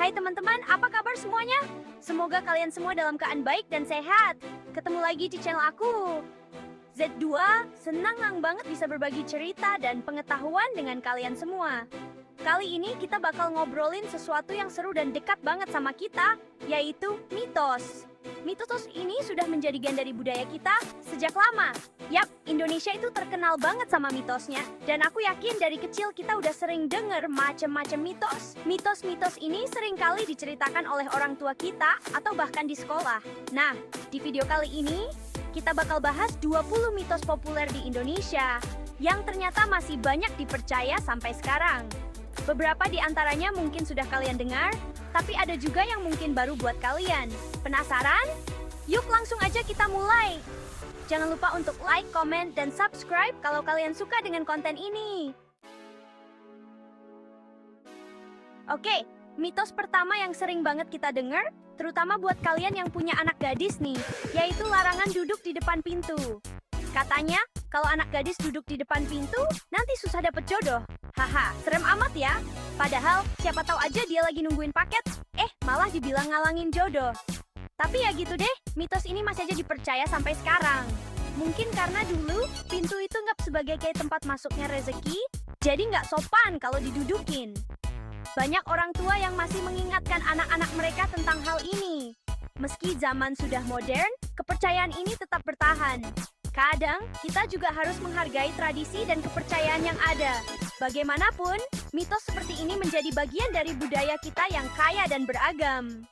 Hai teman-teman, apa kabar semuanya? Semoga kalian semua dalam keadaan baik dan sehat. Ketemu lagi di channel aku. Z2, senang banget bisa berbagi cerita dan pengetahuan dengan kalian semua. Kali ini kita bakal ngobrolin sesuatu yang seru dan dekat banget sama kita, yaitu mitos. Mitos ini sudah menjadi bagian dari budaya kita sejak lama. Yap, Indonesia itu terkenal banget sama mitosnya. Dan aku yakin dari kecil kita udah sering denger macem-macem mitos. Mitos-mitos ini sering kali diceritakan oleh orang tua kita atau bahkan di sekolah. Nah, di video kali ini, kita bakal bahas 20 mitos populer di Indonesia yang ternyata masih banyak dipercaya sampai sekarang. Beberapa di antaranya mungkin sudah kalian dengar, tapi ada juga yang mungkin baru buat kalian. Penasaran? Yuk langsung aja kita mulai. Jangan lupa untuk like, comment, dan subscribe kalau kalian suka dengan konten ini. Oke, mitos pertama yang sering banget kita dengar, terutama buat kalian yang punya anak gadis nih, yaitu larangan duduk di depan pintu. Katanya, kalau anak gadis duduk di depan pintu, nanti susah dapet jodoh. Haha, serem amat ya. Padahal, siapa tahu aja dia lagi nungguin paket, malah dibilang ngalangin jodoh. Tapi ya gitu deh, mitos ini masih aja dipercaya sampai sekarang. Mungkin karena dulu, pintu itu nggak sebagai kayak tempat masuknya rezeki, jadi nggak sopan kalau didudukin. Banyak orang tua yang masih mengingatkan anak-anak mereka tentang hal ini. Meski zaman sudah modern, kepercayaan ini tetap bertahan. Kadang, kita juga harus menghargai tradisi dan kepercayaan yang ada. Bagaimanapun, mitos seperti ini menjadi bagian dari budaya kita yang kaya dan beragam.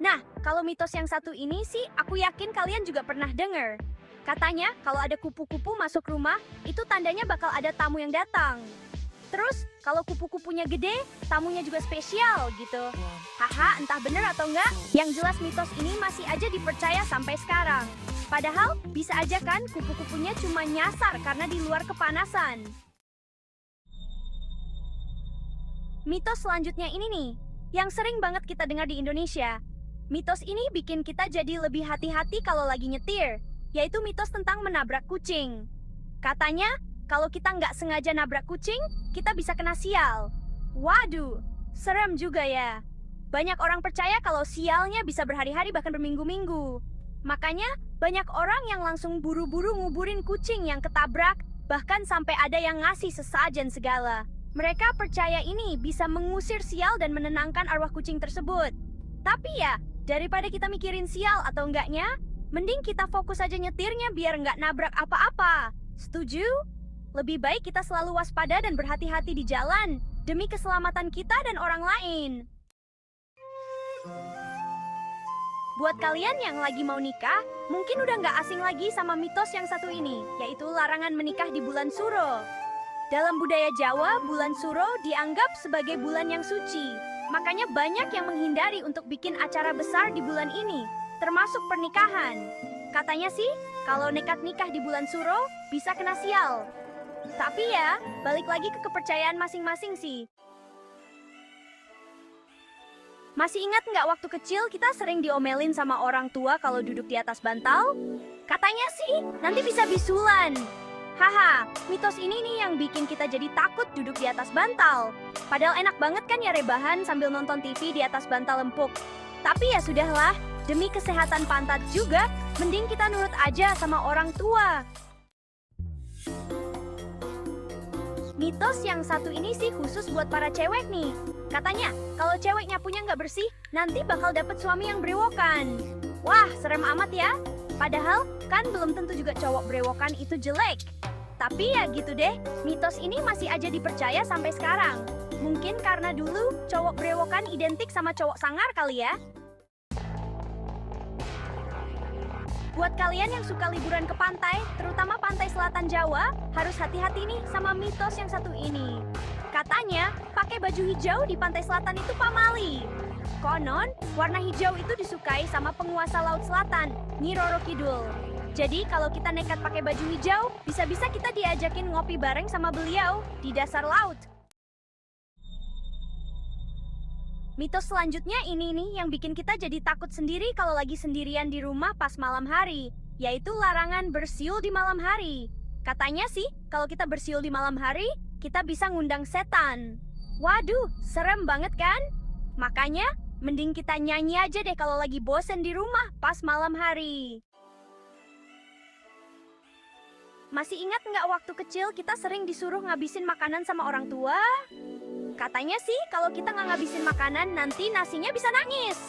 Nah, kalau mitos yang satu ini sih, aku yakin kalian juga pernah dengar. Katanya, kalau ada kupu-kupu masuk rumah, itu tandanya bakal ada tamu yang datang. Terus, kalau kupu-kupunya gede, tamunya juga spesial gitu. Haha, entah bener atau enggak, yang jelas mitos ini masih aja dipercaya sampai sekarang. Padahal, bisa aja kan kupu-kupunya cuma nyasar karena di luar kepanasan. Mitos selanjutnya ini nih, yang sering banget kita dengar di Indonesia. Mitos ini bikin kita jadi lebih hati-hati kalau lagi nyetir, yaitu mitos tentang menabrak kucing. Katanya, kalau kita nggak sengaja nabrak kucing, kita bisa kena sial. Waduh, serem juga ya. Banyak orang percaya kalau sialnya bisa berhari-hari bahkan berminggu-minggu. Makanya, banyak orang yang langsung buru-buru nguburin kucing yang ketabrak, bahkan sampai ada yang ngasih sesajen segala. Mereka percaya ini bisa mengusir sial dan menenangkan arwah kucing tersebut. Tapi ya, daripada kita mikirin sial atau enggaknya, mending kita fokus aja nyetirnya biar nggak nabrak apa-apa. Setuju? Lebih baik kita selalu waspada dan berhati-hati di jalan, demi keselamatan kita dan orang lain. Buat kalian yang lagi mau nikah, mungkin udah nggak asing lagi sama mitos yang satu ini, yaitu larangan menikah di bulan Suro. Dalam budaya Jawa, bulan Suro dianggap sebagai bulan yang suci. Makanya banyak yang menghindari untuk bikin acara besar di bulan ini, termasuk pernikahan. Katanya sih, kalau nekat nikah di bulan Suro, bisa kena sial. Tapi ya, balik lagi ke kepercayaan masing-masing sih. Masih ingat nggak waktu kecil kita sering diomelin sama orang tua kalau duduk di atas bantal? Katanya sih, nanti bisa bisulan. Haha, mitos ini nih yang bikin kita jadi takut duduk di atas bantal. Padahal enak banget kan ya rebahan sambil nonton TV di atas bantal empuk. Tapi ya sudahlah, demi kesehatan pantat juga, mending kita nurut aja sama orang tua. Mitos yang satu ini sih khusus buat para cewek nih. Katanya, kalau cewek nyapunya nggak bersih, nanti bakal dapet suami yang brewokan. Wah, serem amat ya. Padahal, kan belum tentu juga cowok brewokan itu jelek. Tapi ya gitu deh, mitos ini masih aja dipercaya sampai sekarang. Mungkin karena dulu, cowok brewokan identik sama cowok sangar kali ya. Buat kalian yang suka liburan ke pantai, terutama pantai selatan Jawa, harus hati-hati nih sama mitos yang satu ini. Katanya, pakai baju hijau di pantai selatan itu pamali. Konon, warna hijau itu disukai sama penguasa Laut Selatan, Nyi Roro Kidul. Jadi, kalau kita nekat pakai baju hijau, bisa-bisa kita diajakin ngopi bareng sama beliau di dasar laut. Mitos selanjutnya ini nih yang bikin kita jadi takut sendiri kalau lagi sendirian di rumah pas malam hari, yaitu larangan bersiul di malam hari. Katanya sih, kalau kita bersiul di malam hari, kita bisa ngundang setan. Waduh, serem banget kan? Makanya, mending kita nyanyi aja deh kalau lagi bosen di rumah pas malam hari. Masih ingat nggak waktu kecil kita sering disuruh ngabisin makanan sama orang tua? Katanya sih kalau kita nggak ngabisin makanan nanti nasinya bisa nangis.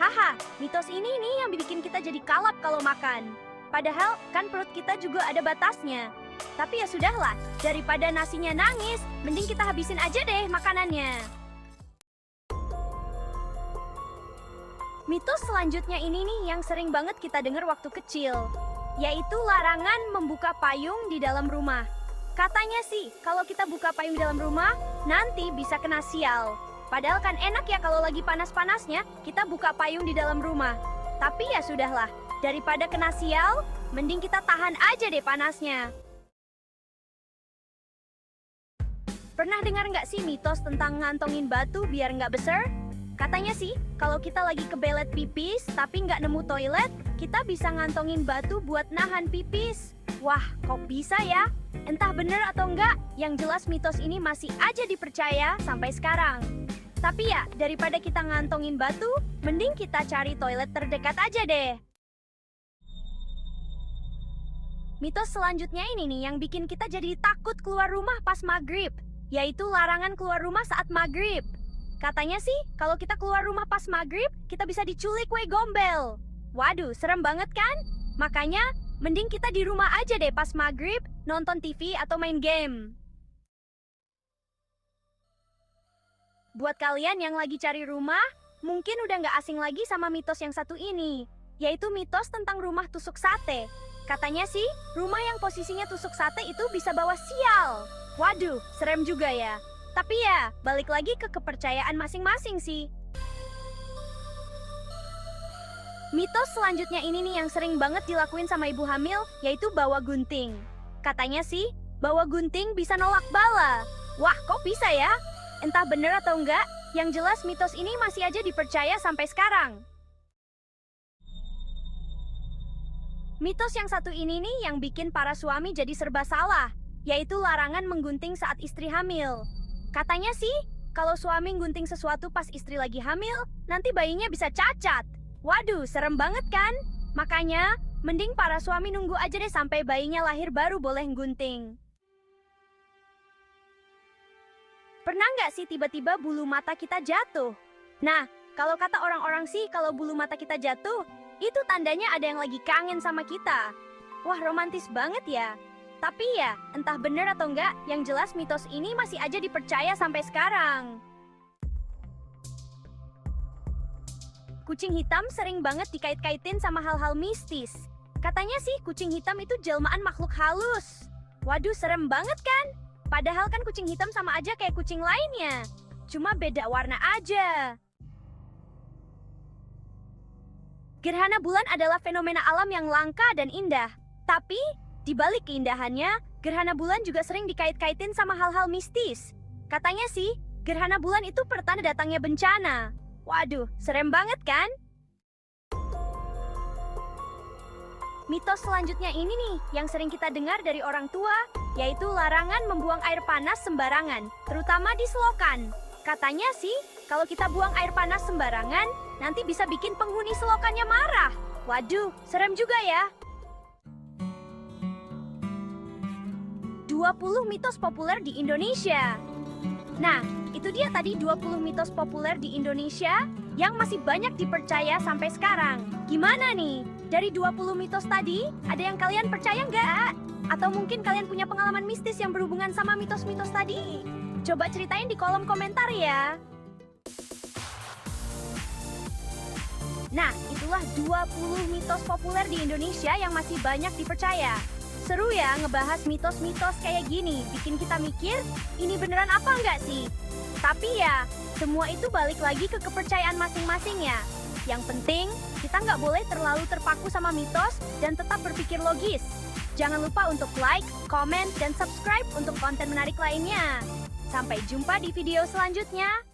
Haha, mitos ini nih yang bikin kita jadi kalap kalau makan. Padahal kan perut kita juga ada batasnya. Tapi ya sudahlah, daripada nasinya nangis, mending kita habisin aja deh makanannya. Mitos selanjutnya ini nih yang sering banget kita dengar waktu kecil, yaitu larangan membuka payung di dalam rumah. Katanya sih, kalau kita buka payung di dalam rumah, nanti bisa kena sial. Padahal kan enak ya kalau lagi panas-panasnya, kita buka payung di dalam rumah. Tapi ya sudahlah, daripada kena sial, mending kita tahan aja deh panasnya. Pernah dengar nggak sih mitos tentang ngantongin batu biar nggak besar? Katanya sih, kalau kita lagi kebelet pipis tapi nggak nemu toilet, kita bisa ngantongin batu buat nahan pipis. Wah, kok bisa ya? Entah bener atau enggak, yang jelas mitos ini masih aja dipercaya sampai sekarang. Tapi ya, daripada kita ngantongin batu, mending kita cari toilet terdekat aja deh. Mitos selanjutnya ini nih yang bikin kita jadi takut keluar rumah pas maghrib, yaitu larangan keluar rumah saat maghrib. Katanya sih, kalau kita keluar rumah pas maghrib, kita bisa diculik we gombel. Waduh, serem banget kan? Makanya, mending kita di rumah aja deh pas maghrib, nonton TV atau main game. Buat kalian yang lagi cari rumah, mungkin udah nggak asing lagi sama mitos yang satu ini, yaitu mitos tentang rumah tusuk sate. Katanya sih, rumah yang posisinya tusuk sate itu bisa bawa sial. Waduh, serem juga ya. Tapi ya, balik lagi ke kepercayaan masing-masing sih. Mitos selanjutnya ini nih yang sering banget dilakuin sama ibu hamil, yaitu bawa gunting. Katanya sih, bawa gunting bisa nolak bala. Wah, kok bisa ya? Entah bener atau enggak, yang jelas mitos ini masih aja dipercaya sampai sekarang. Mitos yang satu ini nih yang bikin para suami jadi serba salah, yaitu larangan menggunting saat istri hamil. Katanya sih, kalau suami gunting sesuatu pas istri lagi hamil, nanti bayinya bisa cacat. Waduh, serem banget kan? Makanya, mending para suami nunggu aja deh sampai bayinya lahir baru boleh gunting. Pernah nggak sih tiba-tiba bulu mata kita jatuh? Nah, kalau kata orang-orang sih kalau bulu mata kita jatuh, itu tandanya ada yang lagi kangen sama kita. Wah, romantis banget ya. Tapi ya, entah bener atau enggak, yang jelas mitos ini masih aja dipercaya sampai sekarang. Kucing hitam sering banget dikait-kaitin sama hal-hal mistis. Katanya sih kucing hitam itu jelmaan makhluk halus. Waduh, serem banget kan? Padahal kan kucing hitam sama aja kayak kucing lainnya. Cuma beda warna aja. Gerhana bulan adalah fenomena alam yang langka dan indah. Tapi, di balik keindahannya, gerhana bulan juga sering dikait-kaitin sama hal-hal mistis. Katanya sih, gerhana bulan itu pertanda datangnya bencana. Waduh, serem banget kan? Mitos selanjutnya ini nih, yang sering kita dengar dari orang tua, yaitu larangan membuang air panas sembarangan, terutama di selokan. Katanya sih, kalau kita buang air panas sembarangan, nanti bisa bikin penghuni selokannya marah. Waduh, serem juga ya. 20 mitos populer di Indonesia. Nah, itu dia tadi 20 mitos populer di Indonesia yang masih banyak dipercaya sampai sekarang. Gimana nih? Dari 20 mitos tadi, ada yang kalian percaya nggak? Atau mungkin kalian punya pengalaman mistis yang berhubungan sama mitos-mitos tadi? Coba ceritain di kolom komentar ya. Nah, itulah 20 mitos populer di Indonesia yang masih banyak dipercaya. Seru ya ngebahas mitos-mitos kayak gini, bikin kita mikir, ini beneran apa nggak sih? Tapi ya, semua itu balik lagi ke kepercayaan masing-masing ya. Yang penting, kita nggak boleh terlalu terpaku sama mitos dan tetap berpikir logis. Jangan lupa untuk like, komen, dan subscribe untuk konten menarik lainnya. Sampai jumpa di video selanjutnya.